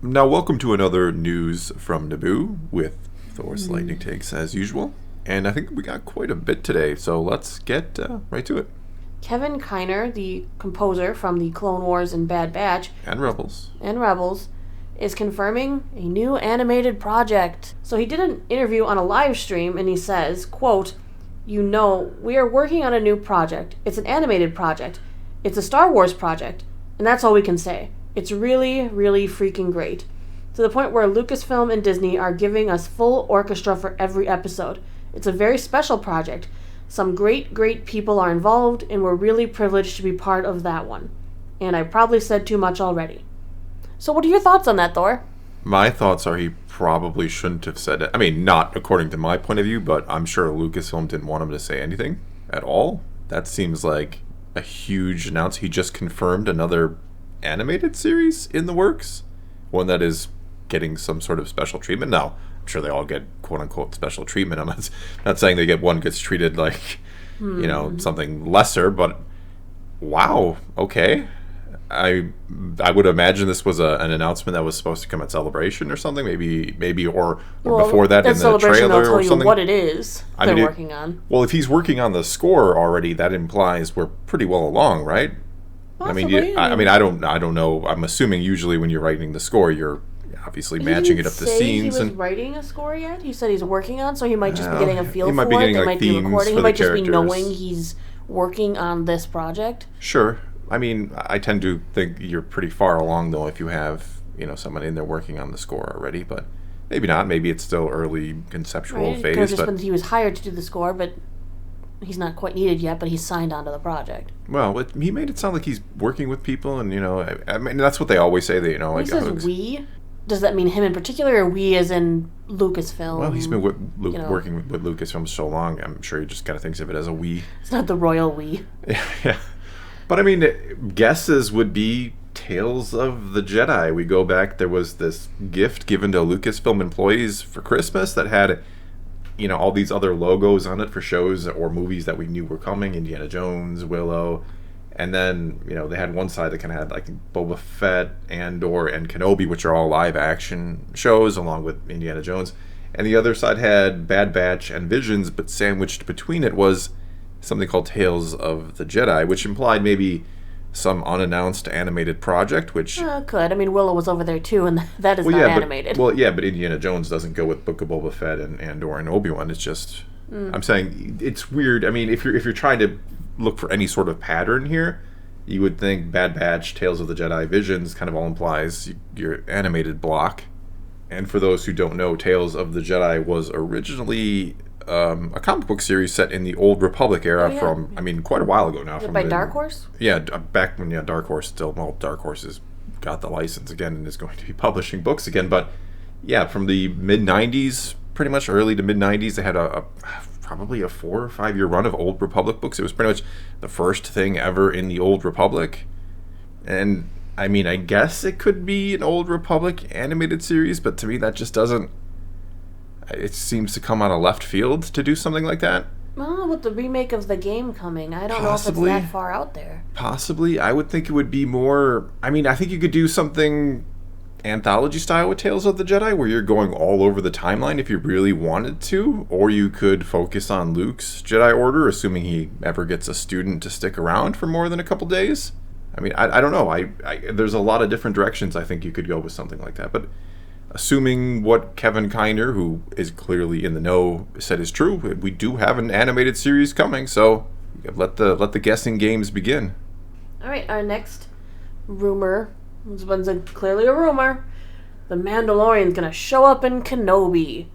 Now, welcome to another news from Naboo with Thor's lightning takes as usual. And I think we got quite a bit today, so let's get right to it. Kevin Kiner, the composer from the Clone Wars and Bad Batch, And Rebels. is confirming a new animated project. So he did an interview on a live stream and he says, quote, "You know, we are working on a new project. It's an animated project. It's a Star Wars project. And that's all we can say. It's really, really freaking great. To the point where Lucasfilm and Disney are giving us full orchestra for every episode. It's a very special project. Some great, great people are involved, and we're really privileged to be part of that one. And I probably said too much already." So what are your thoughts on that, Thor? My thoughts are he probably shouldn't have said it. I mean, not according to my point of view, but I'm sure Lucasfilm didn't want him to say anything at all. That seems like a huge announcement. He just confirmed another animated series in the works, one that is getting some sort of special treatment. Now, I'm sure they all get quote-unquote special treatment. I'm not saying they get one gets treated like, something lesser, but wow, okay. I would imagine this was an announcement that was supposed to come at Celebration or something, maybe or before that in the trailer or something. What it is they're working on. Well, if he's working on the score already, that implies we're pretty well along, right? Possibly. I don't know. I'm assuming usually when you're writing the score, you're obviously matching it up to scenes. He was writing a score yet? He said he's working on, so he might just be getting a feel he might for be it. getting, They like, might be themes recording. for He the might just be characters. knowing he's working on this project. Sure. I mean, I tend to think you're pretty far along though if you have someone in there working on the score already, but maybe not. Maybe it's still early conceptual phase. It could have just been he was hired to do the score, but he's not quite needed yet. But he's signed on to the project. Well, he made it sound like he's working with people, and I mean that's what they always say. That He says we. Does that mean him in particular, or we as in Lucasfilm? Well, he's been working with Lucasfilm so long. I'm sure he just kind of thinks of it as a we. It's not the royal we. Yeah. But I mean, guesses would be Tales of the Jedi. We go back, there was this gift given to Lucasfilm employees for Christmas that had, all these other logos on it for shows or movies that we knew were coming. Indiana Jones, Willow. And then, they had one side that kind of had like Boba Fett, Andor, and Kenobi, which are all live action shows along with Indiana Jones. And the other side had Bad Batch and Visions, but sandwiched between it was something called Tales of the Jedi, which implied maybe some unannounced animated project, which... could. I mean, Willow was over there too, and that is not animated. But Indiana Jones doesn't go with Book of Boba Fett and Andor and Obi-Wan. It's just... I'm saying, it's weird. I mean, if you're trying to look for any sort of pattern here, you would think Bad Batch, Tales of the Jedi, Visions kind of all implies your animated block. And for those who don't know, Tales of the Jedi was originally... a comic book series set in the Old Republic era from, quite a while ago now. By Dark Horse? Yeah, back when Dark Horse Dark Horse has got the license again and is going to be publishing books again. But yeah, from the mid-90s, pretty much early to mid-90s, they had probably a 4 or 5 year run of Old Republic books. It was pretty much the first thing ever in the Old Republic. And, I guess it could be an Old Republic animated series, but to me that just doesn't... It seems to come out of left field to do something like that. Well, with the remake of the game coming, I don't know if it's that far out there. Possibly. I would think it would be more... I think you could do something anthology style with Tales of the Jedi, where you're going all over the timeline if you really wanted to, or you could focus on Luke's Jedi Order, assuming he ever gets a student to stick around for more than a couple days. I don't know. There's a lot of different directions I think you could go with something like that, but... Assuming what Kevin Kiner, who is clearly in the know, said is true, we do have an animated series coming, so let the guessing games begin. All right, our next rumor, this one's clearly a rumor, the Mandalorian's going to show up in Kenobi.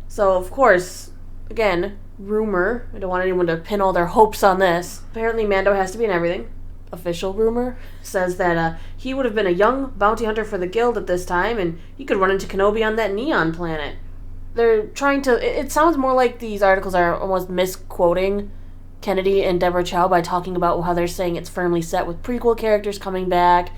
So, of course, again, rumor, I don't want anyone to pin all their hopes on this. Apparently Mando has to be in everything. Official rumor says that he would have been a young bounty hunter for the guild at this time, and he could run into Kenobi on that neon planet. They're trying to... It sounds more like these articles are almost misquoting Kennedy and Deborah Chow by talking about how they're saying it's firmly set with prequel characters coming back,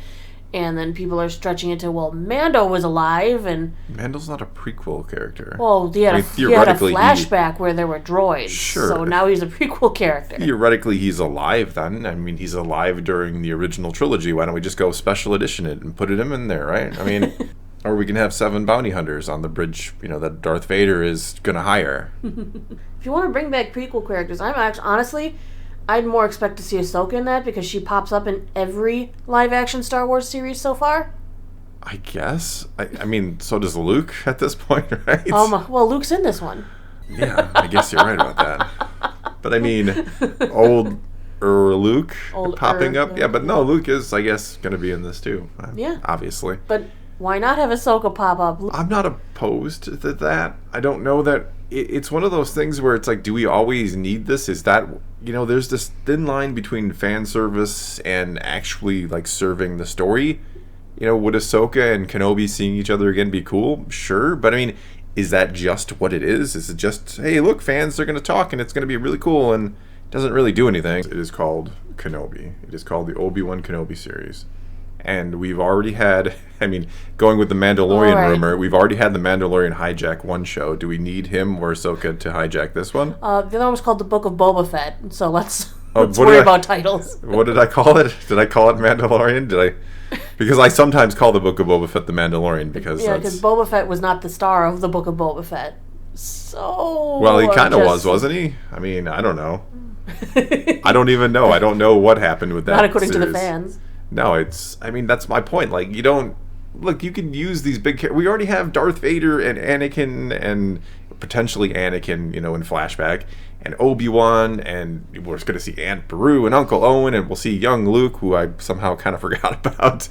and then people are stretching it to, well, Mando was alive, and... Mando's not a prequel character. Well, he had a flashback where there were droids, sure. So now he's a prequel character. Theoretically, he's alive then. He's alive during the original trilogy. Why don't we just go special edition it and put him in there, right? Or we can have 7 bounty hunters on the bridge, that Darth Vader is going to hire. If you want to bring back prequel characters, honestly, I'd more expect to see Ahsoka in that because she pops up in every live-action Star Wars series so far. I guess. I mean, so does Luke at this point, right? Well, Luke's in this one. Yeah, I guess you're right about that. But I mean, old Luke popping up. Yeah, but no, Luke is, I guess, going to be in this too. Yeah. Obviously. But why not have Ahsoka pop up? I'm not opposed to that. I don't know that... It's one of those things where it's like, do we always need this? Is that... there's this thin line between fan service and actually, serving the story. Would Ahsoka and Kenobi seeing each other again be cool? Sure. But, I mean, is that just what it is? Is it just, hey, look, fans are going to talk and it's going to be really cool and it doesn't really do anything? It is called Kenobi. It is called the Obi-Wan Kenobi series. And we've already had, going with the Mandalorian rumor, we've already had the Mandalorian hijack one show. Do we need him or Ahsoka to hijack this one? The other one was called The Book of Boba Fett, so let's worry about titles. What did I call it? Did I call it Mandalorian? Because I sometimes call the Book of Boba Fett the Mandalorian because Boba Fett was not the star of the Book of Boba Fett. So... Well, he kind of was, wasn't he? I don't know. I don't even know. I don't know what happened with that Not according series. to the fans. No, that's my point. You don't... Look, you can use these big... We already have Darth Vader and Anakin and potentially Anakin, in flashback, and Obi-Wan, and we're going to see Aunt Beru and Uncle Owen, and we'll see young Luke, who I somehow kind of forgot about.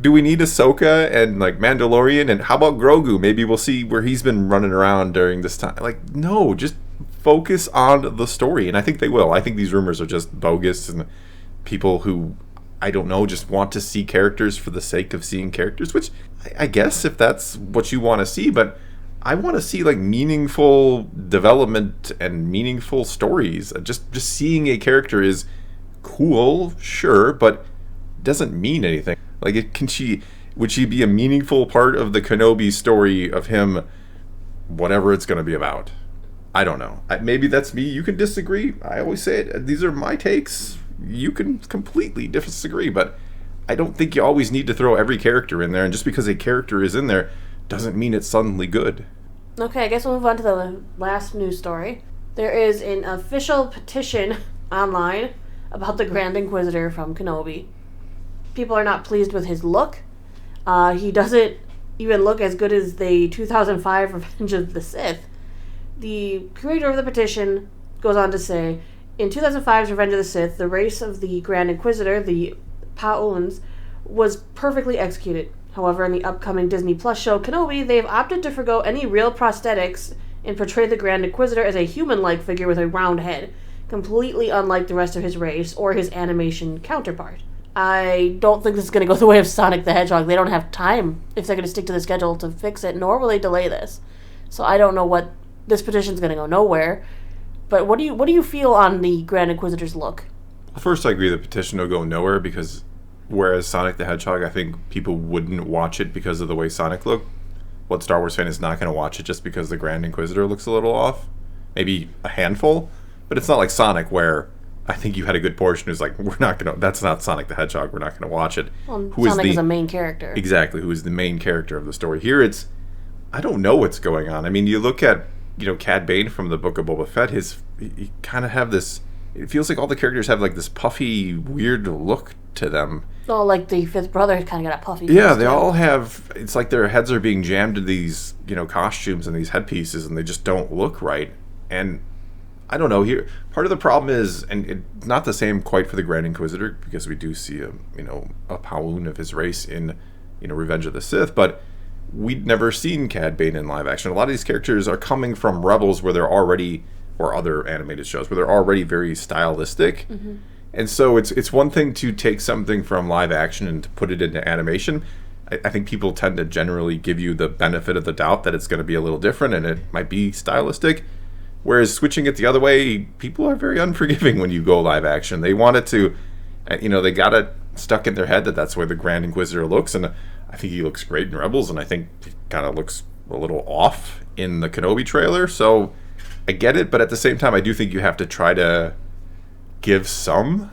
Do we need Ahsoka and, Mandalorian? And how about Grogu? Maybe we'll see where he's been running around during this time. No, just focus on the story, and I think they will. I think these rumors are just bogus, and people who... I don't know, just want to see characters for the sake of seeing characters, which I guess if that's what you want to see, but I want to see meaningful development and meaningful stories. Just seeing a character is cool, sure, but doesn't mean anything. Would she be a meaningful part of the Kenobi story of him, whatever it's going to be about? I don't know. Maybe that's me. You can disagree. I always say it. These are my takes. You can completely disagree, but I don't think you always need to throw every character in there, and just because a character is in there doesn't mean it's suddenly good. Okay, I guess we'll move on to the last news story. There is an official petition online about the Grand Inquisitor from Kenobi. People are not pleased with his look. He doesn't even look as good as the 2005 Revenge of the Sith. The creator of the petition goes on to say, in 2005's Revenge of the Sith, the race of the Grand Inquisitor, the Pa'uns, was perfectly executed. However, in the upcoming Disney Plus show Kenobi, they've opted to forgo any real prosthetics and portray the Grand Inquisitor as a human-like figure with a round head, completely unlike the rest of his race or his animation counterpart. I don't think this is going to go the way of Sonic the Hedgehog. They don't have time, if they're going to stick to the schedule, to fix it, nor will they delay this. So I don't know what... This petition's going to go nowhere. But what do you feel on the Grand Inquisitor's look? Well, first, I agree the petition will go nowhere because whereas Sonic the Hedgehog, I think people wouldn't watch it because of the way Sonic looked. What Star Wars fan is not going to watch it just because the Grand Inquisitor looks a little off? Maybe a handful? But it's not like Sonic where I think you had a good portion who's like, that's not Sonic the Hedgehog, we're not going to watch it. Well, Sonic is a main character. Exactly, who is the main character of the story. Here I don't know what's going on. You look at Cad Bane from the Book of Boba Fett, he kind of have this... It feels like all the characters have this puffy, weird look to them. Oh, like the fifth brother kind of got a puffy. Yeah, they all have... It's like their heads are being jammed into these, costumes and these headpieces, and they just don't look right. And I don't know. Here, part of the problem is, and it's not the same quite for the Grand Inquisitor, because we do see a Pa'un of his race in, Revenge of the Sith, but we'd never seen Cad Bane in live action. A lot of these characters are coming from Rebels where they're already, or other animated shows, where they're already very stylistic. Mm-hmm. And so it's one thing to take something from live action and to put it into animation. I think people tend to generally give you the benefit of the doubt that it's going to be a little different and it might be stylistic. Whereas switching it the other way, people are very unforgiving when you go live action. They want it to, they got it stuck in their head that that's the way the Grand Inquisitor looks, and I think he looks great in Rebels, and I think he kind of looks a little off in the Kenobi trailer, so I get it, but at the same time, I do think you have to try to give some,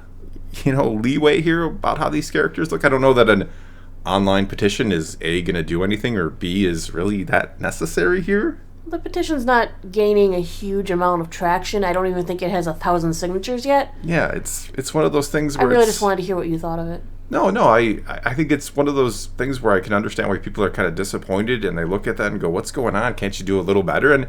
leeway here about how these characters look. I don't know that an online petition is A, going to do anything, or B, is really that necessary here? The petition's not gaining a huge amount of traction. I don't even think it has 1,000 signatures yet. Yeah, it's one of those things where I really just wanted to hear what you thought of it. No, I think it's one of those things where I can understand why people are kind of disappointed, and they look at that and go, what's going on? Can't you do a little better? And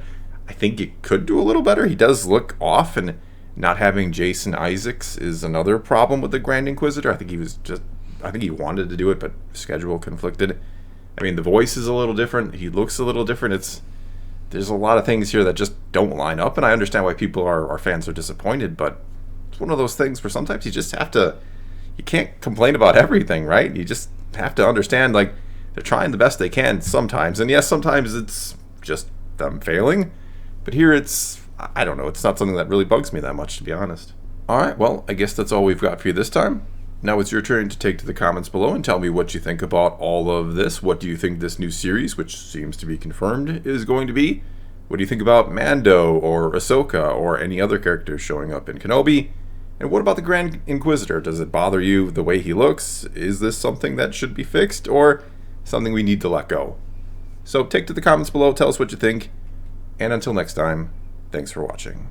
I think you could do a little better. He does look off, and not having Jason Isaacs is another problem with the Grand Inquisitor. I think he wanted to do it, but schedule conflicted. I mean, the voice is a little different. He looks a little different. There's a lot of things here that just don't line up, and I understand why our fans are disappointed, but it's one of those things where sometimes you just have to, you can't complain about everything, right? You just have to understand, like, they're trying the best they can sometimes, and yes, sometimes it's just them failing, but here I don't know, it's not something that really bugs me that much, to be honest. Alright, well, I guess that's all we've got for you this time. Now it's your turn to take to the comments below and tell me what you think about all of this. What do you think this new series, which seems to be confirmed, is going to be? What do you think about Mando or Ahsoka or any other characters showing up in Kenobi? And what about the Grand Inquisitor? Does it bother you the way he looks? Is this something that should be fixed or something we need to let go? So take to the comments below, tell us what you think, and until next time, thanks for watching.